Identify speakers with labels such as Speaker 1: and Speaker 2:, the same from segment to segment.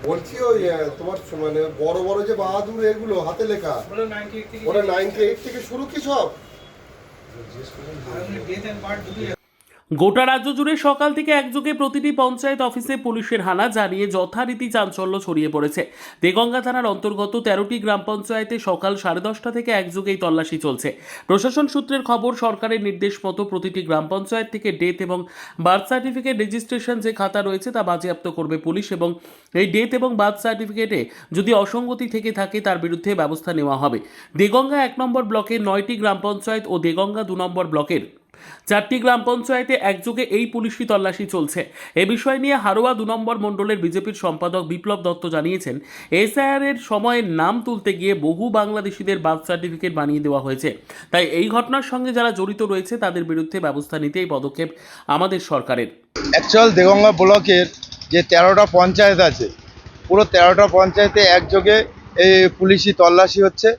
Speaker 1: বলছি ওই তোমার মানে বড় বড় যে বাহাদুর এগুলো হাতে লেখা ওটা 98 থেকে শুরু কি সব?
Speaker 2: গোটা রাজ্য জুড়ে সকাল থেকে একযোগে প্রতিটি পঞ্চায়েত অফিসে পুলিশের হানা জানিয়ে যথারীতি চাঞ্চল্য ছড়িয়ে পড়েছে। দেগঙ্গা থানার অন্তর্গত 13টি গ্রাম পঞ্চায়েতে সকাল 10:30 থেকে একযোগেই তল্লাশি চলছে। প্রশাসন সূত্রের খবর, সরকারের নির্দেশ মতো প্রতিটি গ্রাম পঞ্চায়েত থেকে ডেথ এবং বার্থ সার্টিফিকেট রেজিস্ট্রেশন যে খাতা রয়েছে তা বাজেয়াপ্ত করবে পুলিশ এবং এই ডেথ এবং বার্থ সার্টিফিকেটে যদি অসঙ্গতি থেকে থাকে তার বিরুদ্ধে ব্যবস্থা নেওয়া হবে। দেগঙ্গা 1 নম্বর ব্লকের 9টি গ্রাম পঞ্চায়েত ও দেগঙ্গা 2 নম্বর ব্লকের 4টি গ্রাম পঞ্চায়েতে একযোগে এই পুলিশি তল্লাশি চলছে। এ বিষয় নিয়ে হারোয়া 2 নম্বর মণ্ডলের বিজেপির সম্পাদক বিপ্লব দত্ত জানিয়েছেন, এসআইআর এর সময় নাম তুলতে গিয়ে বহু বাংলাদেশিদের বার্থ সার্টিফিকেট বানিয়ে দেওয়া হয়েছে। তাই এই ঘটনার সঙ্গে যারা জড়িত রয়েছে তাদের বিরুদ্ধে ব্যবস্থা নিতে এই পদক্ষেপ আমাদের সরকারের।
Speaker 3: অ্যাকচুয়াল দেগঙ্গা ব্লকের যে 13টা পঞ্চায়েত আছে, পুরো 13টা পঞ্চায়েতে একযোগে এই পুলিশি তল্লাশি হচ্ছে।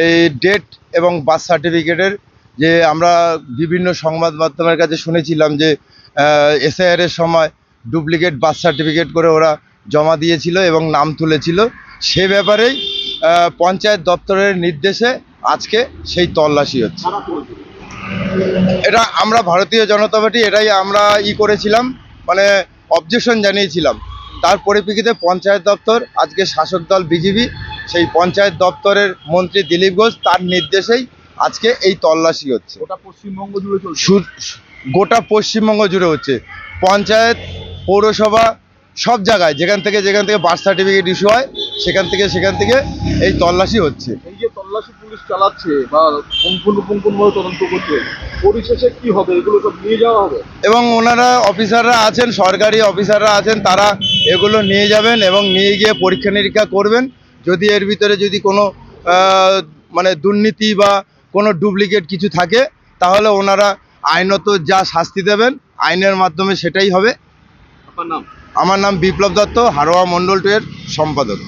Speaker 3: এই ডেট এবং বার্থ সার্টিফিকেটের যে আমরা বিভিন্ন সংবাদ মাধ্যমের কাছে শুনেছিলাম যে এসআইআর এর সময় ডুপ্লিকেট বার্থ সার্টিফিকেট করে ওরা জমা দিয়েছিল এবং নাম তুলেছিল, সে ব্যাপারেই পঞ্চায়েত দপ্তরের নির্দেশে আজকে সেই তল্লাশি হচ্ছে। এটা আমরা ভারতীয় জনতা পার্টি এটাই আমরা করেছিলাম, মানে অবজেকশন জানিয়েছিলাম। তার পরিপ্রেক্ষিতে পঞ্চায়েত দপ্তর আজকে শাসক দল বিজেপি, সেই পঞ্চায়েত দপ্তরের মন্ত্রী দিলীপ ঘোষ তার নির্দেশেই আজকে এই তল্লাশি হচ্ছে। গোটা পশ্চিমবঙ্গ জুড়ে হচ্ছে, পঞ্চায়েত, পৌরসভা, সব জায়গায় যেখান থেকে বার্থ সার্টিফিকেট ইস্যু হয় সেখান থেকে এই তল্লাশি হচ্ছে।
Speaker 4: এই যে তল্লাশি পুলিশ চালাচ্ছে বা পুঙ্খানুপুঙ্খভাবে তদন্ত করছে, পরিশেষে কি হবে? এগুলো সব নিয়ে যাওয়া হবে
Speaker 3: এবং ওনারা অফিসাররা আছেন, সরকারি অফিসাররা আছেন, তারা এগুলো নিয়ে যাবেন এবং নিয়ে গিয়ে পরীক্ষা নিরীক্ষা করবেন। যদি এর ভিতরে যদি কোনো মানে দুর্নীতি বা কোনো ডুপ্লিকেট কিছু থাকে তাহলে ওনারা আইনত যা শাস্তি দেবেন আইনের মাধ্যমে সেটাই হবে। আমার নাম বিপ্লব দত্ত, হারোয়া মণ্ডল 2 এর সম্পাদক।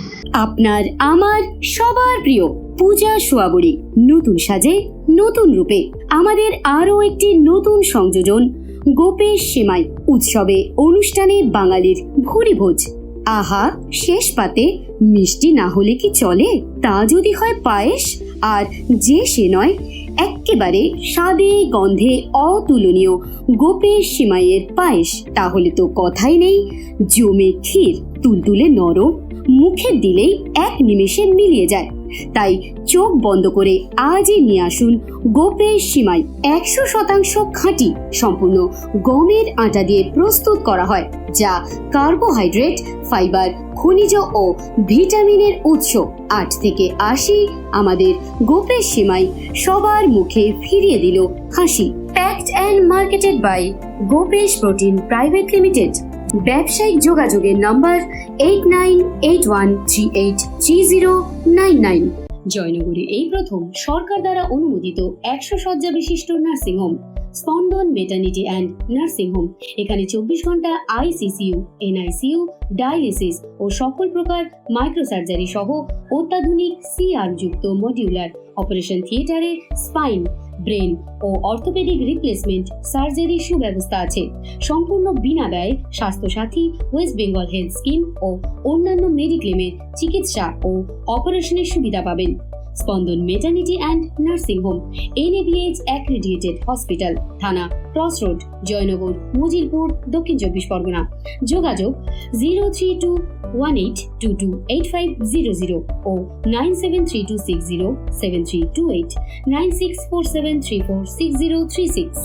Speaker 5: আপনার আমার সবার প্রিয় পূজা সোয়াবুড়ি নতুন সাজে নতুন রূপে আমাদের আরো একটি নতুন সংযোজন, গোপেশ সেমাই উৎসবে অনুষ্ঠানে বাঙালির ভুরি ভোজ। আহা, শেষ পাতে মিষ্টি না হলে কি চলে? তা যদি হয় পায়েস, আর যে সে নয় এক্কেবারে স্বাদে গন্ধে অতুলনীয় গোপেশ সেমাইয়ের পায়েস, তাহলে তো কথাই নেই। জমে ক্ষীর, তুলতুলে নরম, মুখে দিলেই এক নিমেষে মিলিয়ে যায়। তাই চোখ বন্ধ করে আজই নিয়ে আসুন গোপেশ সেমাই। 100% খাঁটি, সম্পূর্ণ গমের আটা দিয়ে প্রস্তুত করা হয়, যা কার্বোহাইড্রেট, ফাইবার, খনিজ ও ভিটামিনের উৎস। 8 থেকে 80 আমাদের গোপেশ সেমাই সবার মুখে ফিরিয়ে দিল হাসি। Packed and marketed by Gopesh protein private limited. ব্যবসায়িক যোগাযোগের নম্বর 8981383099। জয়নগরে এই প্রথম সরকার দ্বারা অনুমোদিত 100 শয্যা বিশিষ্ট নার্সিংহোম স্পন্দন মেটার্নিটি অ্যান্ড নার্সিং হোম। এখানে 24 ঘন্টা আইসিসিইউ, এনআইসিইউ, ডায়ালিসিস ও সকল প্রকার মাইক্রোসার্জারি সহ অত্যাধুনিক সিআর যুক্ত মডিউলার অপারেশন থিয়েটারে স্পাইন, ব্রেন ও অর্থোপেডিক রিপ্লেসমেন্ট সার্জারির সুব্যবস্থা আছে। সম্পূর্ণ বিনা ব্যয় Swasthya Sathi, West Bengal health scheme ও অন্যান্য মেডিক্লেমের চিকিৎসা ও অপারেশনের সুবিধা পাবেন। Spandan maternity and nursing home, NABH accredited hospital, Thana cross road, Joynagar, Majilpur, Dakshin 24 Pargana. যোগাযোগ 0321822850 ও 9732607328, 9647346036।